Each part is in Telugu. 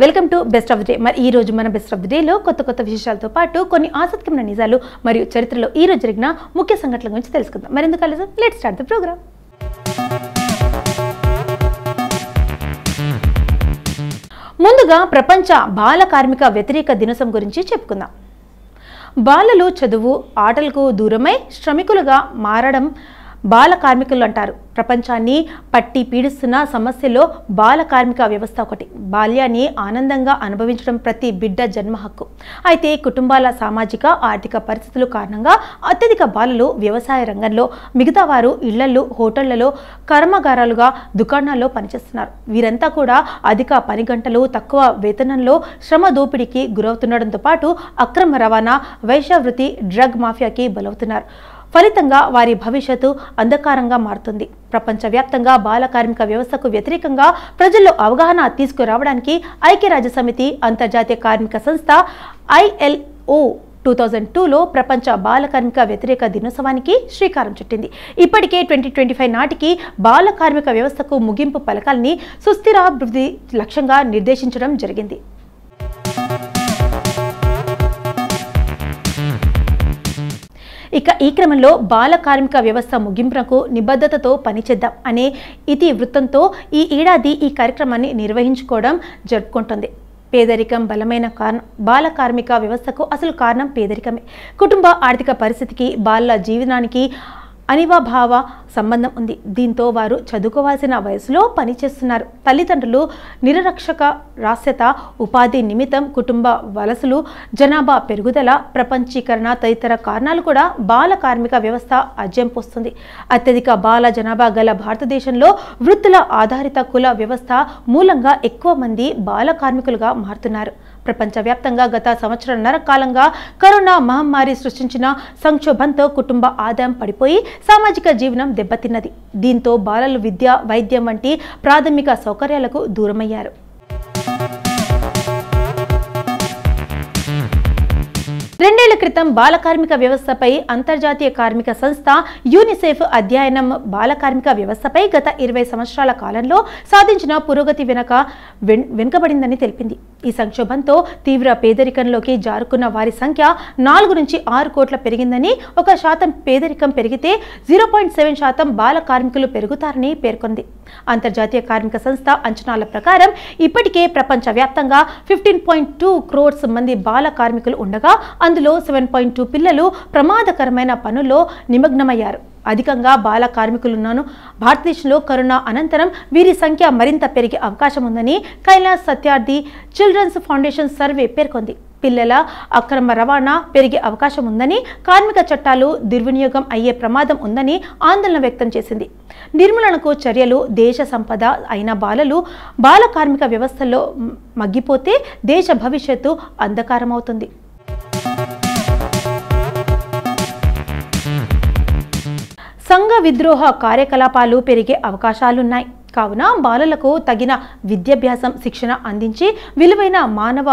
Welcome to best of the day. మరి ఈ రోజు మన బెస్ట్ ఆఫ్ ది డేలో కొత్త విషయాలతో పాటు కొన్ని ఆసక్తికరమైన నిజాలు మరియు చరిత్రలో ఈ రోజు జరిగిన ముఖ్య సంఘటనల గురించి తెలుసుకుందాం. మరెందుకు ఆలస్యం, లెట్స్ స్టార్ట్ ది ప్రోగ్రామ్. ముందుగా ప్రపంచ బాల కార్మిక వ్యతిరేక దినోత్సవం గురించి చెప్పుకుందాం. బాలలు చదువు ఆటలకు దూరమై శ్రమికులుగా మారడం బాల కార్మికులు అంటారు. ప్రపంచాన్ని పట్టి పీడిస్తున్న సమస్యలో బాల కార్మిక వ్యవస్థ ఒకటి. బాల్యాన్ని ఆనందంగా అనుభవించడం ప్రతి బిడ్డ జన్మ హక్కు. అయితే కుటుంబాల సామాజిక ఆర్థిక పరిస్థితుల కారణంగా అత్యధిక బాలలు వ్యవసాయ రంగంలో, మిగతా వారు ఇళ్లలో, హోటళ్లలో, కర్మాగారాలుగా, దుకాణాల్లో పనిచేస్తున్నారు. వీరంతా కూడా అధిక పని గంటలు, తక్కువ వేతనంలో శ్రమ దోపిడీకి గురవుతుండడంతో పాటు అక్రమ రవాణా, వైశ్యవృత్తి, డ్రగ్ మాఫియాకి బలవుతున్నారు. ఫలితంగా వారి భవిష్యత్తు అంధకారంగా మారుతుంది. ప్రపంచవ్యాప్తంగా బాల కార్మిక వ్యవస్థకు వ్యతిరేకంగా ప్రజల్లో అవగాహన తీసుకురావడానికి ఐక్యరాజ్యసమితి అంతర్జాతీయ కార్మిక సంస్థ ILO 2002లో ప్రపంచ బాల కార్మిక వ్యతిరేక దినోత్సవానికి శ్రీకారం చుట్టింది. ఇప్పటికే 2025 నాటికి బాల కార్మిక వ్యవస్థకు ముగింపు పలకాలని సుస్థిరాభివృద్ధి లక్ష్యంగా నిర్దేశించడం జరిగింది. ఇక ఈ క్రమంలో బాల కార్మిక వ్యవస్థ ముగింపునకు నిబద్ధతతో పనిచేద్దాం అనే ఇతివృత్తంతో ఈ ఏడాది ఈ కార్యక్రమాన్ని నిర్వహించుకోవడం జరుపుకుంటుంది. పేదరికం బలమైన కారణం. బాల కార్మిక వ్యవస్థకు అసలు కారణం పేదరికమే. కుటుంబ ఆర్థిక పరిస్థితికి బాలల జీవనానికి అనివాభావ సంబంధం ఉంది. దీంతో వారు చదువుకోవాల్సిన వయసులో పనిచేస్తున్నారు. తల్లిదండ్రులు నిరక్షరాస్యత, ఉపాధి నిమిత్తం కుటుంబ వలసలు, జనాభా పెరుగుదల, ప్రపంచీకరణ తదితర కారణాలు కూడా బాల కార్మిక వ్యవస్థ అజ్యం పోస్తుంది. అత్యధిక బాల జనాభా గల భారతదేశంలో వృత్తుల ఆధారిత కుల వ్యవస్థ మూలంగా ఎక్కువ మంది బాల కార్మికులుగా మారుతున్నారు. ప్రపంచవ్యాప్తంగా గత సంవత్సరంన్నర కాలంగా కరోనా మహమ్మారి సృష్టించిన సంక్షోభంతో కుటుంబ ఆదాయం పడిపోయి సామాజిక జీవనం దెబ్బతిన్నది. దీంతో బాలలు విద్య, వైద్యం వంటి ప్రాథమిక సౌకర్యాలకు దూరమయ్యారు. రెండేళ్ల క్రితం బాల కార్మిక వ్యవస్థపై అంతర్జాతీయ కార్మిక సంస్థ యూనిసెఫ్ అధ్యయనం బాల కార్మిక వ్యవస్థపై గత 20 సంవత్సరాల కాలంలో సాధించిన పురోగతి వెనుకబడిందని తెలిపింది. ఈ సంక్షోభంతో తీవ్ర పేదరికంలోకి జారుకున్న వారి సంఖ్య 4 నుంచి 6 కోట్ల పెరిగిందని, 1% పేదరికం పెరిగితే 0.7% బాల కార్మికులు పెరుగుతారని పేర్కొంది. అంతర్జాతీయ కార్మిక సంస్థ అంచనాల ప్రకారం ఇప్పటికే ప్రపంచవ్యాప్తంగా 15.2 crores మంది బాల కార్మికులు ఉండగా అందులో 7.2 పిల్లలు ప్రమాదకరమైన పనుల్లో నిమగ్నమయ్యారు. అధికంగా బాల కార్మికులున్నాను. భారతదేశంలో కరోనా అనంతరం వీరి సంఖ్య మరింత పెరిగే అవకాశం ఉందని Kailash Satyarthi children's foundation survey పేర్కొంది. పిల్లల అక్రమ రవాణా పెరిగే అవకాశం ఉందని, కార్మిక చట్టాలు దుర్వినియోగం అయ్యే ప్రమాదం ఉందని ఆందోళన వ్యక్తం చేసింది. నిర్మూలనకు చర్యలు. దేశ సంపద అయిన బాలలు బాల కార్మిక వ్యవస్థలో మగ్గిపోతే దేశ భవిష్యత్తు అంధకారమవుతుంది. సంఘ విద్రోహ కార్యకలాపాలు పెరిగే అవకాశాలున్నాయి. కావున బాలలకు తగిన విద్యాభ్యాసం, శిక్షణ అందించి విలువైన మానవ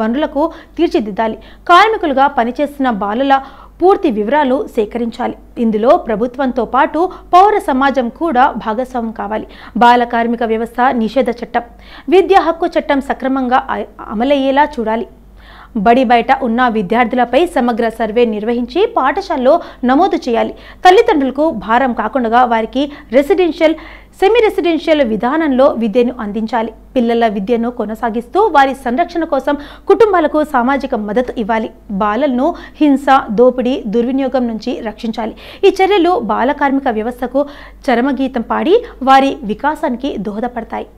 వనరులకు తీర్చిదిద్దాలి. కార్మికులుగా పనిచేస్తున్న బాలల పూర్తి వివరాలు సేకరించాలి. ఇందులో ప్రభుత్వంతో పాటు పౌర సమాజం కూడా భాగస్వామ్యం కావాలి. బాల కార్మిక వ్యవస్థ నిషేధ చట్టం, విద్యా హక్కు చట్టం సక్రమంగా అమలయ్యేలా చూడాలి. బడి బయట ఉన్న విద్యార్థులపై సమగ్ర సర్వే నిర్వహించి పాఠశాలలో నమోదు చేయాలి. తల్లిదండ్రులకు భారం కాకుండా వారికి రెసిడెన్షియల్, సెమీ రెసిడెన్షియల్ విధానంలో విద్యను అందించాలి. పిల్లల విద్యను కొనసాగిస్తూ వారి సంరక్షణ కోసం కుటుంబాలకు సామాజిక మద్దతు ఇవ్వాలి. బాలలను హింస, దోపిడీ, దుర్వినియోగం నుంచి రక్షించాలి. ఈ చర్యలు బాల కార్మిక వ్యవస్థకు చరమగీతం పాడి వారి వికాసానికి దోహదపడతాయి.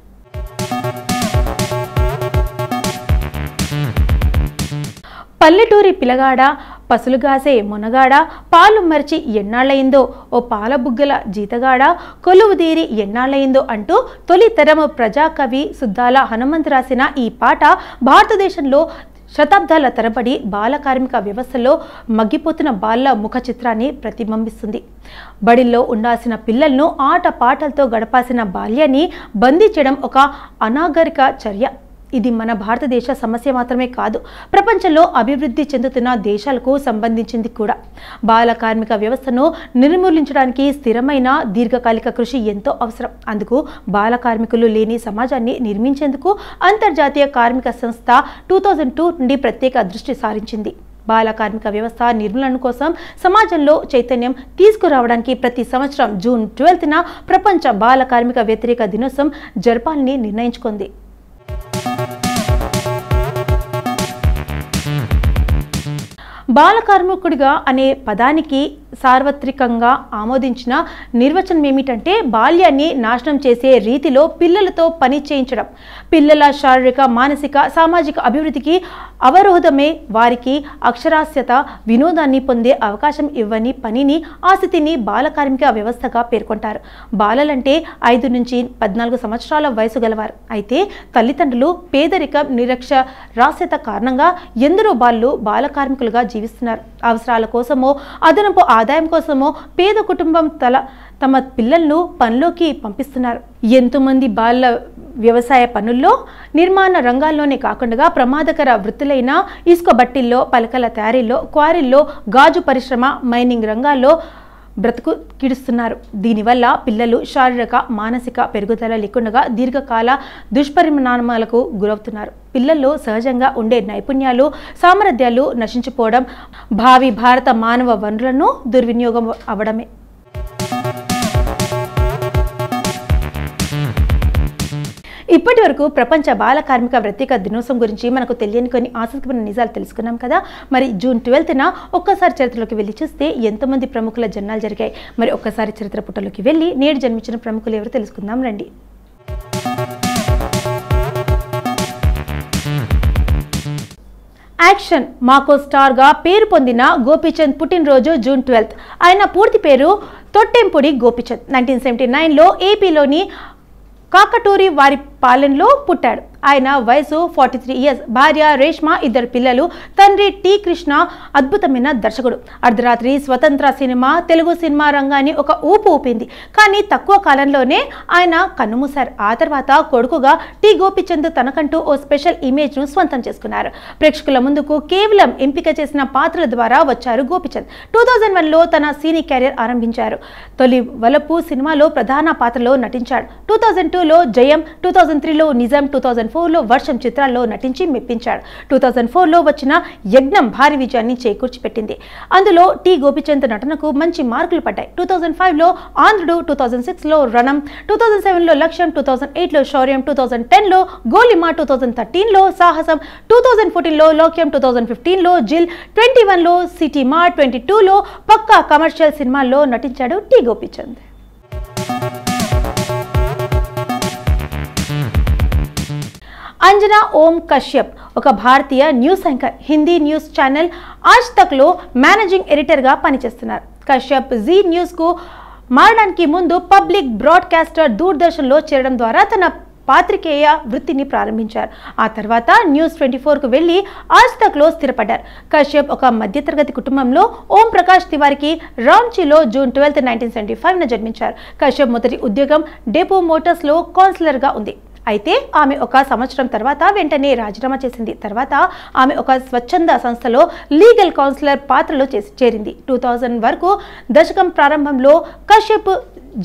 పల్లెటూరి పిలగాడ, పసులుగాసే మునగాడ, పాలు మరిచి ఎన్నాళ్ళయిందో, ఓ పాలబుగ్గల జీతగాడ, కొలువుదీరి ఎన్నాళ్ళయిందో అంటూ తొలి తరం ప్రజాకవి సుద్దాల హనుమంతు రాసిన ఈ పాట భారతదేశంలో శతాబ్దాల తరబడి బాల కార్మిక వ్యవస్థలో మగ్గిపోతున్న బాలల ముఖ చిత్రాన్ని ప్రతిబింబిస్తుంది. బడిలో ఉండాల్సిన పిల్లలను ఆట పాటలతో గడపాల్సిన బాల్యాన్ని బందీ చేయడం ఒక అనాగరిక చర్య. ఇది మన భారతదేశ సమస్య మాత్రమే కాదు, ప్రపంచంలో అభివృద్ధి చెందుతున్న దేశాలకు సంబంధించింది కూడా. బాల కార్మిక వ్యవస్థను నిర్మూలించడానికి స్థిరమైన దీర్ఘకాలిక కృషి ఎంతో అవసరం. అందుకు బాల కార్మికులు లేని సమాజాన్ని నిర్మించేందుకు అంతర్జాతీయ కార్మిక సంస్థ 2002 నుండి ప్రత్యేక దృష్టి సారించింది. బాల కార్మిక వ్యవస్థ నిర్మూలన కోసం సమాజంలో చైతన్యం తీసుకురావడానికి ప్రతి సంవత్సరం జూన్ 12న ప్రపంచ బాల కార్మిక వ్యతిరేక దినోత్సవం జరపాలని నిర్ణయించుకుంది. బాల కార్మికుడిగా అనే పదానికి సార్వత్రికంగా ఆమోదించిన నిర్వచనం ఏమిటంటే బాల్యాన్ని నాశనం చేసే రీతిలో పిల్లలతో పని చేయించడం, పిల్లల శారీరక మానసిక సామాజిక అభివృద్ధికి అవరోధమే, వారికి అక్షరాస్యత వినోదాన్ని పొందే అవకాశం ఇవ్వని పనిని, ఆ స్థితిని బాల కార్మిక వ్యవస్థగా పేర్కొంటారు. బాలలంటే 5 నుంచి 14 సంవత్సరాల వయసు గలవారు. అయితే తల్లిదండ్రులు పేదరికం నిరక్షరాస్యత కారణంగా ఎందరో బాలలు బాల కార్మికులుగా జీవిస్తున్నారు. అవసరాల కోసమో అదనపు ఆదాయం కోసమో పేద కుటుంబం తమ పిల్లలను పనిలోకి పంపిస్తున్నారు. ఎంతోమంది బాల వ్యవసాయ పనుల్లో, నిర్మాణ రంగాల్లోనే కాకుండా ప్రమాదకర వృత్తులైన ఇసుక బట్టిల్లో, పలకల తయారీలో, క్వారీల్లో, గాజు పరిశ్రమ, మైనింగ్ రంగాల్లో బ్రతుకు కిడుస్తున్నారు. దీనివల్ల పిల్లలు శారీరక మానసిక పెరుగుదల లేకుండా దీర్ఘకాల దుష్పరిణామాలకు గురవుతున్నారు. పిల్లల్లో సహజంగా ఉండే నైపుణ్యాలు, సామర్థ్యాలు నశించిపోవడం, భావి భారత మానవ వనరులను దుర్వినియోగం అవడమే. ఇప్పటి వరకు ప్రపంచ బాల కార్మిక వ్యతిరేక దినోత్సవం గురించి మనకు తెలియని కొన్ని ఆసక్తికరమైన నిజాలు తెలుసుకున్నాం కదా. మరి జూన్ 12న ఒక్కసారి చరిత్రలోకి వెళ్ళి చూస్తే ఎంతమంది ప్రముఖుల జన్మాలు జరిగాయి. మరి ఒక్కసారి చరిత్ర పుటలోకి వెళ్ళి నేడు జన్మించిన ప్రముఖులు ఎవరు తెలుసుకుందాం రండి. యాక్షన్ మాకో స్టార్గా పేరు పొందిన గోపీచంద్ పుట్టినరోజు జూన్ 12. ఆయన పూర్తి పేరు తొట్టెంపుడి గోపీచంద్. 1979లో ఏపీలోని కాకటూరి వారి పాలెంలో పుట్టాడు. ఆయన వయసు 43 ఇయర్స్. భార్య రేష్మ, 2 పిల్లలు. తండ్రి టి కృష్ణ అద్భుతమైన దర్శకుడు. అర్ధరాత్రి స్వతంత్ర సినిమా తెలుగు సినిమా రంగాన్ని ఒక ఊపు ఊపింది. కానీ తక్కువ కాలంలోనే ఆయన కన్నుమూశారు. ఆ తర్వాత కొడుకుగా టి గోపీచంద్ తనకంటూ ఓ స్పెషల్ ఇమేజ్ను స్వంతం చేసుకున్నారు. ప్రేక్షకుల ముందుకు కేవలం ఎంపిక చేసిన పాత్రల ద్వారా వచ్చారు గోపీచంద్. 2001లో తన సినీ కెరీర్ ఆరంభించారు. తొలి వలపు సినిమాలో ప్రధాన పాత్రలో నటించాడు. 2002లో జయం, 2003లో నిజాం, 2004లో వర్షం చిత్రాల్లో నటించి మెప్పించాడు. 2004లో వచ్చిన యజ్ఞం భారీ విజయాన్ని చేకూర్చిపెట్టింది. అందులో టి గోపీచంద్ నటనకు మంచి మార్కులు పడ్డాయి. 2005లో ఆంధ్రుడు, 2006లో రణం, 2007లో లక్ష్యం, 2008లో శౌర్యం, 2010లో గోలిమా, 2013లో సాహసం, 2014లో లోక్యం, 2015లో జిల్, 21లో సిటీ మార్ట్, 22లో పక్కా కమర్షియల్ సినిమాల్లో నటించాడు టి గోపీచంద్. అంజనా ఓం కశ్యప్ ఒక భారతీయ news anchor. Hindi news channel Aaj తక్లో మేనేజింగ్ ఎడిటర్గా పనిచేస్తున్నారు. కశ్యప్ జీ న్యూస్కు మారడానికి ముందు పబ్లిక్ బ్రాడ్కాస్టర్ దూరదర్శన్లో చేరడం ద్వారా తన పాత్రికేయ వృత్తిని ప్రారంభించారు. ఆ తర్వాత న్యూస్ 24కు వెళ్లి ఆజ్ తక్లో స్థిరపడ్డారు. కశ్యప్ ఒక మధ్యతరగతి కుటుంబంలో ఓం ప్రకాష్ తివారికి రాంచీలో జూన్ 12, 1975న జన్మించారు. కశ్యప్ మొదటి ఉద్యోగం డెపో మోటార్స్లో కౌన్సిలర్గా ఉంది. అయితే ఆమె ఒక సంవత్సరం తర్వాత వెంటనే రాజీనామా చేసింది. తర్వాత ఆమె ఒక స్వచ్ఛంద సంస్థలో లీగల్ కౌన్సిలర్ పాత్రలో చేరింది. 2000 వరకు దశకం ప్రారంభంలో కశ్యప్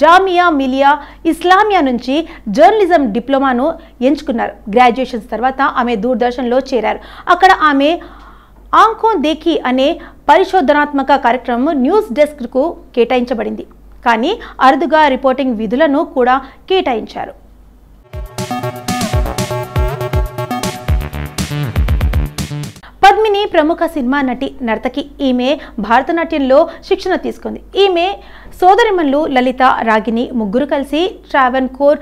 జామియా మిలియా ఇస్లామియా నుంచి జర్నలిజం డిప్లొమాను ఎంచుకున్నారు. గ్రాడ్యుయేషన్స్ తర్వాత ఆమె దూరదర్శన్లో చేరారు. అక్కడ ఆమె ఆంఖో దేఖీ అనే పరిశోధనాత్మక కార్యక్రమం న్యూస్ డెస్క్కు కేటాయించబడింది. కానీ అరుదుగా రిపోర్టింగ్ విధులను కూడా కేటాయించారు. పద్మిని ప్రముఖ సినిమా నటి, నర్తకి. ఈమె భరతనాట్యంలో శిక్షణ తీసుకుంది. ఈమె సోదరిమణులు లలిత, రాగిని ముగ్గురు కలిసి ట్రావెన్కోర్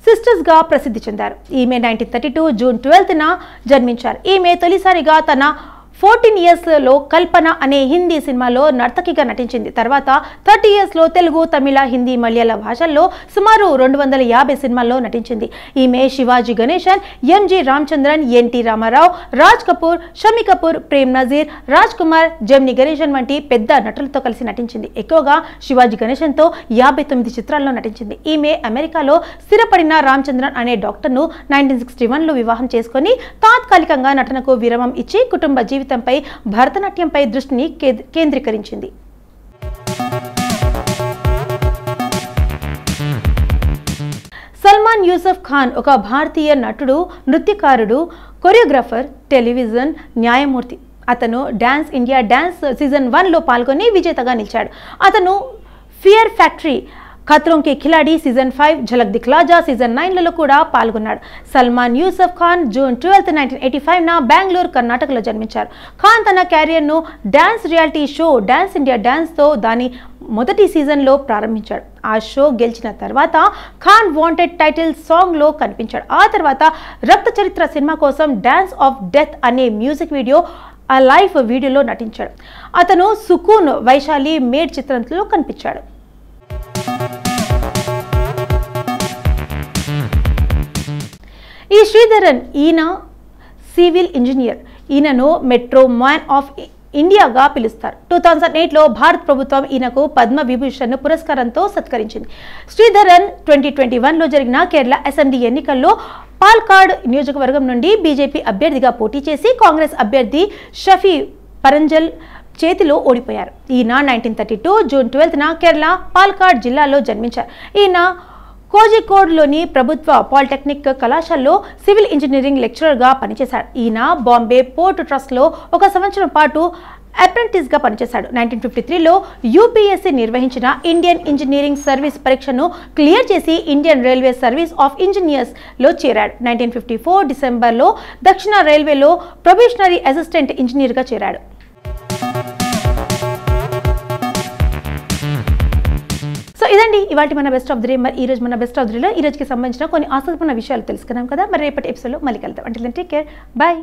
సిస్టర్స్గా ప్రసిద్ధి చెందారు. ఈమె 1932 జూన్ 12న జన్మించారు. ఈమె తొలిసారిగా తన 14 ఇయర్స్లో కల్పన అనే హిందీ సినిమాలో నర్తకిగా నటించింది. తర్వాత 30 ఇయర్స్లో తెలుగు, తమిళ, హిందీ, మలయాళ భాషల్లో సుమారు 250 సినిమాల్లో నటించింది. ఈమె శివాజీ గణేశన్, ఎంజి రామచంద్రన్, ఎన్టీ రామారావు, రాజ్ కపూర్, షమి కపూర్, ప్రేమ్ నజీర్, రాజ్ కుమార్, జెమిని గణేశన్ వంటి పెద్ద నటులతో కలిసి నటించింది. ఎక్కువగా శివాజీ గణేశన్తో 59 చిత్రాల్లో నటించింది. ఈమె అమెరికాలో స్థిరపడిన రామచంద్రన్ అనే డాక్టర్ను 1961లో వివాహం చేసుకుని తాత్కాలికంగా నటనకు విరామం ఇచ్చి కుటుంబ జీవితంపై, భరతనాట్యంపై దృష్టిని కేంద్రీకరించింది. సల్మాన్ యూసఫ్ ఖాన్ ఒక భారతీయ నటుడు, నృత్యకారుడు, కొరియోగ్రాఫర్, టెలివిజన్ న్యాయమూర్తి. అతను డాన్స్ ఇండియా డాన్స్ సీజన్ 1లో పాల్గొని విజేతగా నిలిచాడు. అతను fear factory, Khatron Ke Khiladi season 5, Jhalak Dikhla Jaa season 9లలో కూడా పాల్గొన్నాడు. సల్మాన్ యూసఫ్ ఖాన్ జూన్ 12, 1985న బెంగళూరు, కర్ణాటకలో జన్మించారు. ఖాన్ తన కెరియర్ను dance reality show dance India డాన్స్తో దాని మొదటి సీజన్లో ప్రారంభించాడు. ఆ షో గెలిచిన తర్వాత ఖాన్ వాంటెడ్ టైటిల్ సాంగ్లో కనిపించాడు. ఆ తర్వాత రక్త చరిత్ర సినిమా కోసం డాన్స్ ఆఫ్ డెత్ అనే మ్యూజిక్ వీడియో, ఆ లైఫ్ వీడియోలో నటించాడు. అతను సుకూన్, వైశాలి, మేడ్ చిత్రంలో కనిపించాడు. ఈ శ్రీధరన్, ఈయన సివిల్ ఇంజనీర్. ఈయనను మెట్రో మ్యాన్ ఆఫ్ ఇండియాగా పిలుస్తారు. 2008లో భారత ప్రభుత్వం ఈయనకు పద్మ విభూషణ్ పురస్కారంతో సత్కరించింది. శ్రీధరన్ 2021లో జరిగిన కేరళ అసెంబ్లీ ఎన్నికల్లో పాల్కాడ్ నియోజకవర్గం నుండి బీజేపీ అభ్యర్థిగా పోటీ చేసి కాంగ్రెస్ అభ్యర్థి షఫీ పరంజల్ చేతిలో ఓడిపోయారు. ఈయన 1932 జూన్ 12న కేరళ పాల్కాడ్ జిల్లాలో జన్మించారు. ఈయన కోజికోడ్లోని ప్రభుత్వ పాలిటెక్నిక్ కళాశాలలో సివిల్ ఇంజనీరింగ్ లెక్చరర్గా పనిచేశాడు. ఈయన బాంబే పోర్ట్ ట్రస్ట్లో 1 సంవత్సరం పాటు అప్రెంటిస్గా పనిచేశాడు. 1953లో యూపీఎస్సీ నిర్వహించిన ఇండియన్ ఇంజనీరింగ్ సర్వీస్ పరీక్షను క్లియర్ చేసి ఇండియన్ రైల్వే సర్వీస్ ఆఫ్ ఇంజనీర్స్లో చేరాడు. 1954 డిసెంబర్లో దక్షిణ రైల్వేలో ప్రొబేషనరీ అసిస్టెంట్ ఇంజనీర్గా చేరాడు. సో ఇదండి ఇవాళ మన బెస్ట్ ఆఫ్ ది డే. మరి ఈ రోజు మన బెస్ట్ ఆఫ్ ది డేలో ఈ రోజుకి సంబంధించిన కొన్ని ఆసక్తికరమైన విషయాలు తెలుసుకున్నాం కదా. మరి రేపటి ఎపిసోడ్లో మళ్ళీ కలుద్దాం. అంటే టేక్ కేర్, బాయ్.